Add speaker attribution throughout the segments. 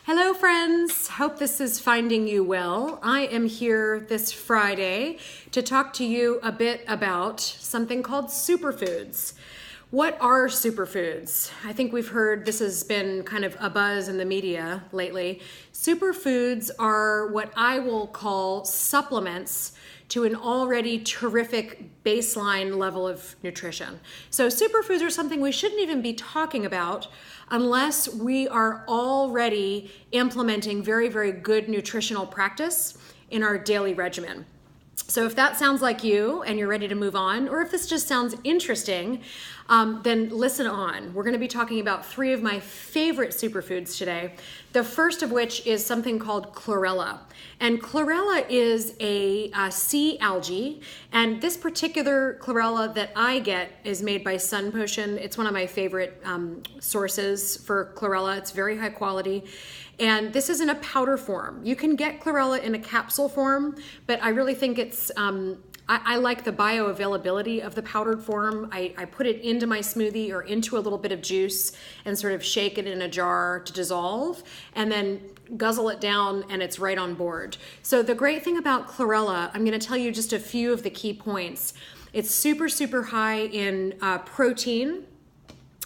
Speaker 1: Hello friends, hope this is finding you well. I am here this Friday to talk to you a bit about something called superfoods. What are superfoods? I think we've heard this has been kind of a buzz in the media lately. Superfoods are what I will call supplements to an already terrific baseline level of nutrition. So superfoods are something we shouldn't even be talking about unless we are already implementing very, very good nutritional practice in our daily regimen. So if that sounds like you and you're ready to move on, or if this just sounds interesting, then listen on. We're going to be talking about three of my favorite superfoods today. The first of which is something called chlorella. And chlorella is a sea algae. And this particular chlorella that I get is made by Sun Potion. It's one of my favorite sources for chlorella. It's very high quality. And this is in a powder form. You can get chlorella in a capsule form, but I really think it's, I like the bioavailability of the powdered form. I put it into my smoothie or into a little bit of juice and sort of shake it in a jar to dissolve and then guzzle it down and it's right on board. So the great thing about chlorella, I'm going to tell you just a few of the key points. It's super, super high in protein.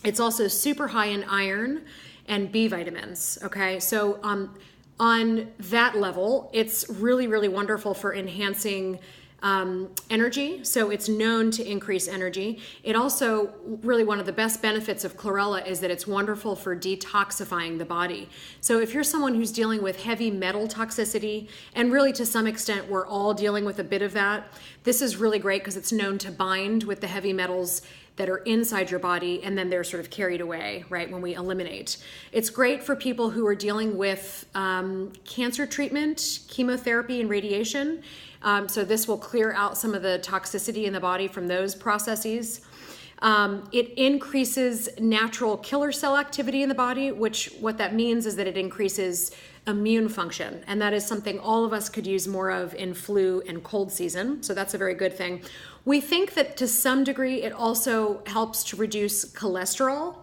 Speaker 1: It's also super high in iron and B vitamins, okay? So on that level, it's really, really wonderful for enhancing energy. So it's known to increase energy. It also, really one of the best benefits of chlorella is that it's wonderful for detoxifying the body. So if you're someone who's dealing with heavy metal toxicity, and really to some extent we're all dealing with a bit of that, this is really great because it's known to bind with the heavy metals that are inside your body and then they're sort of carried away, right, when we eliminate. It's great for people who are dealing with cancer treatment, chemotherapy, and radiation. So this will clear out some of the toxicity in the body from those processes. It increases natural killer cell activity in the body, which what that means is that it increases immune function. And that is something all of us could use more of in flu and cold season. So that's a very good thing. We think that to some degree, it also helps to reduce cholesterol.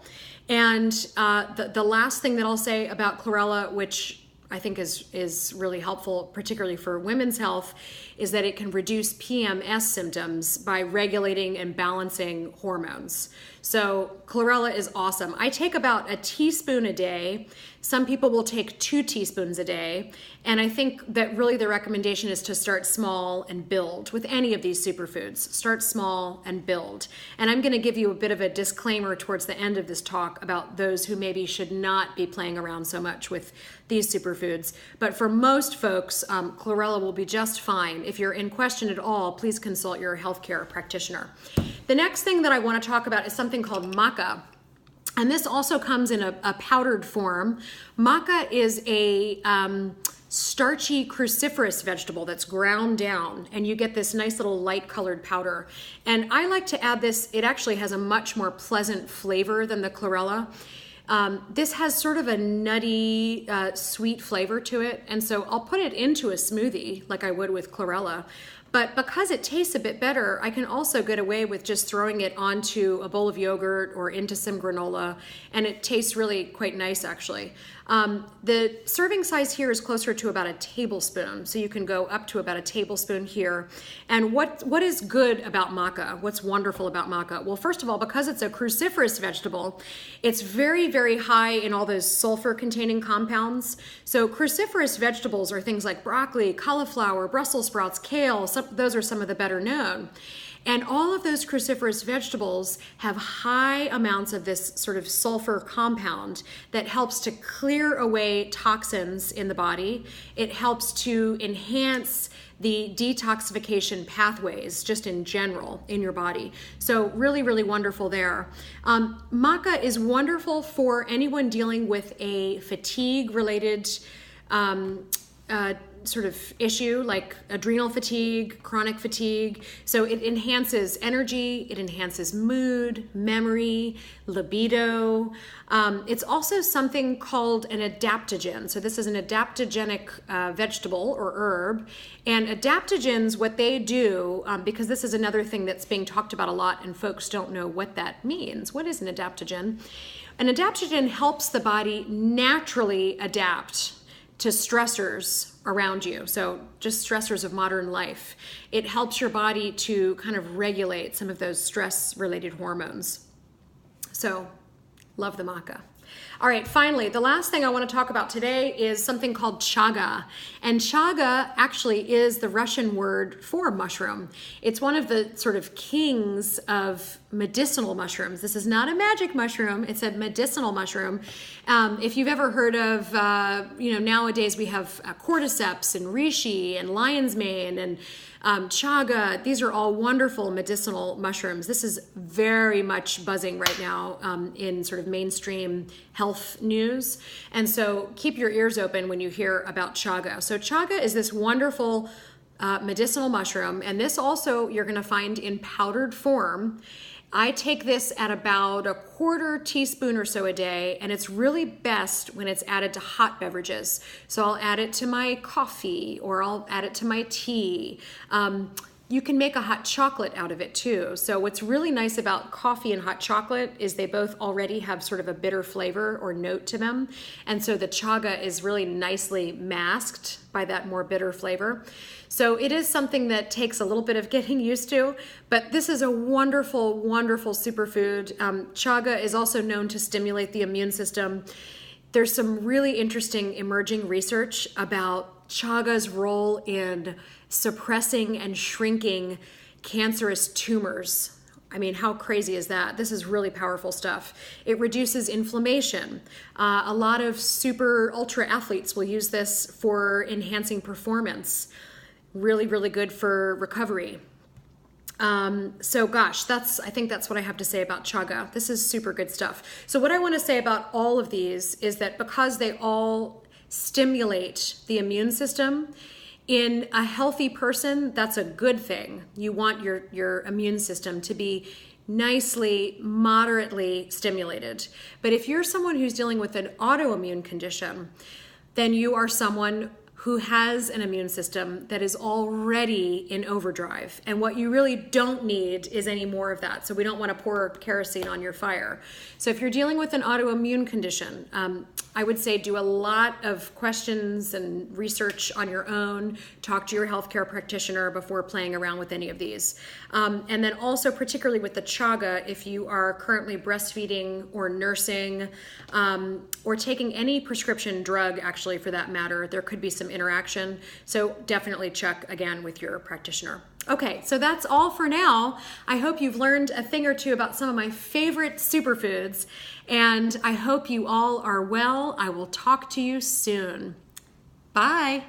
Speaker 1: And the last thing that I'll say about chlorella, which I think is really helpful, particularly for women's health, is that it can reduce PMS symptoms by regulating and balancing hormones. So chlorella is awesome. I take about a teaspoon a day. Some people will take 2 teaspoons a day. And I think that really the recommendation is to start small and build with any of these superfoods. Start small and build. And I'm going to give you a bit of a disclaimer towards the end of this talk about those who maybe should not be playing around so much with these superfoods. But for most folks, chlorella will be just fine. If you're in question at all, please consult your healthcare practitioner. The next thing that I want to talk about is something called maca. And this also comes in a powdered form. Maca is a starchy cruciferous vegetable that's ground down, and you get this nice little light colored powder. And I like to add this. It actually has a much more pleasant flavor than the chlorella. This has sort of a nutty, sweet flavor to it. And so I'll put it into a smoothie like I would with chlorella. But because it tastes a bit better, I can also get away with just throwing it onto a bowl of yogurt or into some granola, and it tastes really quite nice, actually. The serving size here is closer to about a tablespoon, so you can go up to about a tablespoon here. And what is good about maca? What's wonderful about maca? Well, first of all, because it's a cruciferous vegetable, it's very, very high in all those sulfur-containing compounds. So cruciferous vegetables are things like broccoli, cauliflower, Brussels sprouts, kale. Those are some of the better known. And all of those cruciferous vegetables have high amounts of this sort of sulfur compound that helps to clear away toxins in the body. It helps to enhance the detoxification pathways just in general in your body. So really, really wonderful there. Maca is wonderful for anyone dealing with a fatigue-related sort of issue like adrenal fatigue, chronic fatigue. So it enhances energy, it enhances mood, memory, libido. It's also something called an adaptogen. So this is an adaptogenic vegetable or herb. And adaptogens, what they do, because this is another thing that's being talked about a lot and folks don't know what that means. What is an adaptogen? An adaptogen helps the body naturally adapt to stressors around you. So just stressors of modern life. It helps your body to kind of regulate some of those stress-related hormones. So love the maca. All right, finally, the last thing I want to talk about today is something called chaga. And chaga actually is the Russian word for mushroom. It's one of the sort of kings of medicinal mushrooms. This is not a magic mushroom, it's a medicinal mushroom. If you've ever heard of, nowadays we have cordyceps and reishi and lion's mane and chaga. These are all wonderful medicinal mushrooms. This is very much buzzing right now in sort of mainstream health news. And so keep your ears open when you hear about chaga. So chaga is this wonderful medicinal mushroom, and this also you're going to find in powdered form. I take this at about a quarter teaspoon or so a day, and it's really best when it's added to hot beverages. So I'll add it to my coffee, or I'll add it to my tea. You can make a hot chocolate out of it too. So what's really nice about coffee and hot chocolate is they both already have sort of a bitter flavor or note to them. And so the chaga is really nicely masked by that more bitter flavor. So it is something that takes a little bit of getting used to, but this is a wonderful, wonderful superfood. Chaga is also known to stimulate the immune system. There's some really interesting emerging research about chaga's role in suppressing and shrinking cancerous tumors. I mean, how crazy is that? This is really powerful stuff. It reduces inflammation. A lot of super ultra athletes will use this for enhancing performance. Really, really good for recovery. So gosh, I think that's what I have to say about chaga. This is super good stuff. So what I want to say about all of these is that because they all stimulate the immune system, in a healthy person, that's a good thing. You want your immune system to be nicely, moderately stimulated. But if you're someone who's dealing with an autoimmune condition, then you are someone who has an immune system that is already in overdrive. And what you really don't need is any more of that. So we don't want to pour kerosene on your fire. So if you're dealing with an autoimmune condition, I would say do a lot of questions and research on your own. Talk to your healthcare practitioner before playing around with any of these. And then also particularly with the chaga, if you are currently breastfeeding or nursing or taking any prescription drug, actually for that matter, there could be some interaction. So definitely check again with your practitioner. Okay, so that's all for now. I hope you've learned a thing or two about some of my favorite superfoods, and I hope you all are well. I will talk to you soon. Bye.